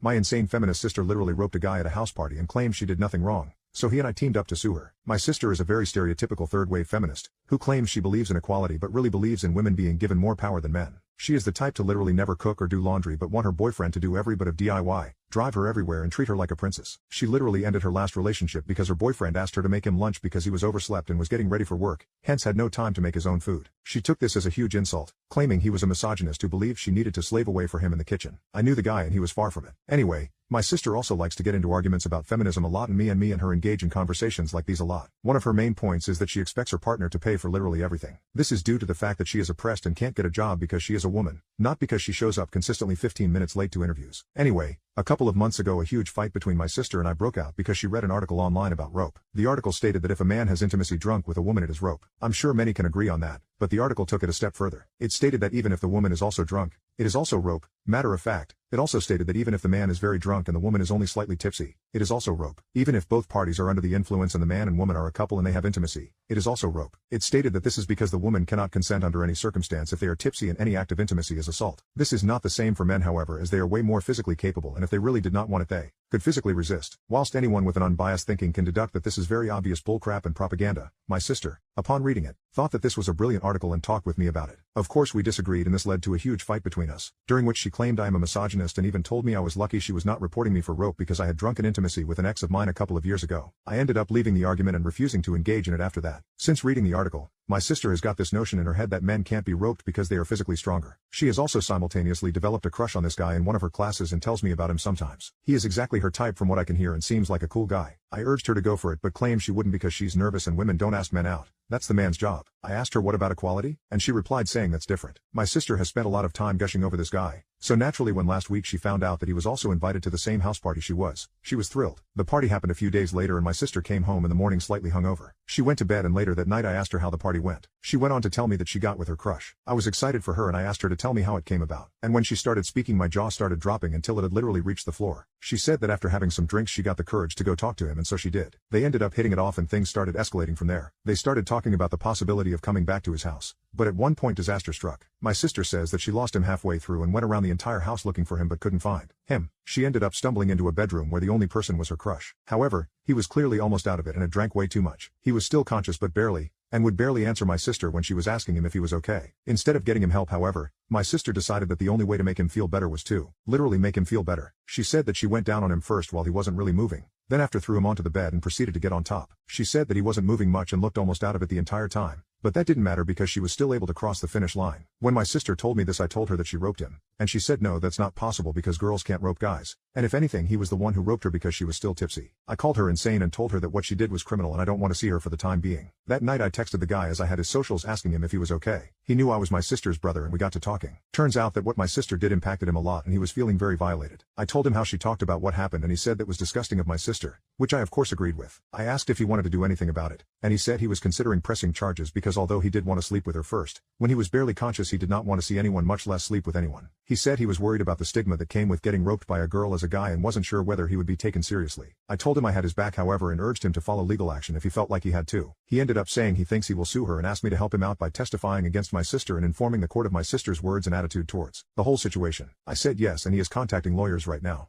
My insane feminist sister literally roped a guy at a house party and claimed she did nothing wrong, so he and I teamed up to sue her. My sister is a very stereotypical third-wave feminist, who claims she believes in equality but really believes in women being given more power than men. She is the type to literally never cook or do laundry but want her boyfriend to do every bit of DIY, drive her everywhere and treat her like a princess. She literally ended her last relationship because her boyfriend asked her to make him lunch because he was overslept and was getting ready for work, hence had no time to make his own food. She took this as a huge insult, claiming he was a misogynist who believed she needed to slave away for him in the kitchen. I knew the guy and he was far from it. Anyway, my sister also likes to get into arguments about feminism a lot, and me and her engage in conversations like these a lot. One of her main points is that she expects her partner to pay for literally everything. This is due to the fact that she is oppressed and can't get a job because she is a woman, not because she shows up consistently 15 minutes late to interviews. Anyway, a couple of months ago a huge fight between my sister and I broke out because she read an article online about rope. The article stated that if a man has intimacy drunk with a woman it is rope. I'm sure many can agree on that, but the article took it a step further. It stated that even if the woman is also drunk, it is also rope. Matter of fact, it also stated that even if the man is very drunk and the woman is only slightly tipsy, it is also rope. Even if both parties are under the influence and the man and woman are a couple and they have intimacy, it is also rope. It stated that this is because the woman cannot consent under any circumstance if they are tipsy, and any act of intimacy is assault. This is not the same for men, however, as they are way more physically capable, and if they really did not want it they could physically resist. Whilst anyone with an unbiased thinking can deduct that this is very obvious bullcrap and propaganda, my sister, upon reading it, thought that this was a brilliant article and talked with me about it. Of course we disagreed and this led to a huge fight between us, during which she claimed I am a misogynist and even told me I was lucky she was not reporting me for rope because I had drunken intimacy with an ex of mine a couple of years ago. I ended up leaving the argument and refusing to engage in it after that. Since reading the article, my sister has got this notion in her head that men can't be roped because they are physically stronger. She has also simultaneously developed a crush on this guy in one of her classes and tells me about him sometimes. He is exactly her type from what I can hear and seems like a cool guy. I urged her to go for it but claims she wouldn't because she's nervous and women don't ask men out. That's the man's job. I asked her what about equality, and she replied saying that's different. My sister has spent a lot of time gushing over this guy, so naturally when last week she found out that he was also invited to the same house party she was thrilled. The party happened a few days later and my sister came home in the morning slightly hungover. She went to bed and later that night I asked her how the party went. She went on to tell me that she got with her crush. I was excited for her and I asked her to tell me how it came about. And when she started speaking my jaw started dropping until it had literally reached the floor. She said that after having some drinks she got the courage to go talk to him, and so she did. They ended up hitting it off and things started escalating from there. They started talking about the possibility of coming back to his house. But at one point disaster struck. My sister says that she lost him halfway through and went around the entire house looking for him but couldn't find him. She ended up stumbling into a bedroom where the only person was her crush. However, he was clearly almost out of it and had drank way too much. He was still conscious but barely, and would barely answer my sister when she was asking him if he was okay. Instead of getting him help, however, my sister decided that the only way to make him feel better was to literally make him feel better. She said that she went down on him first while he wasn't really moving, then after threw him onto the bed and proceeded to get on top. She said that he wasn't moving much and looked almost out of it the entire time. But that didn't matter because she was still able to cross the finish line. When my sister told me this I told her that she roped him, and she said no, that's not possible because girls can't rope guys, and if anything he was the one who roped her because she was still tipsy. I called her insane and told her that what she did was criminal and I don't want to see her for the time being. That night I texted the guy as I had his socials asking him if he was okay. He knew I was my sister's brother and we got to talking. Turns out that what my sister did impacted him a lot and he was feeling very violated. I told him how she talked about what happened and he said that was disgusting of my sister, which I of course agreed with. I asked if he wanted to do anything about it, and he said he was considering pressing charges because although he did want to sleep with her first, when he was barely conscious he did not want to see anyone, much less sleep with anyone. He said he was worried about the stigma that came with getting roped by a girl as a guy and wasn't sure whether he would be taken seriously. I told him I had his back however and urged him to follow legal action if he felt like he had to. He ended up saying he thinks he will sue her and asked me to help him out by testifying against my sister and informing the court of my sister's words and attitude towards the whole situation. I said yes and he is contacting lawyers right now.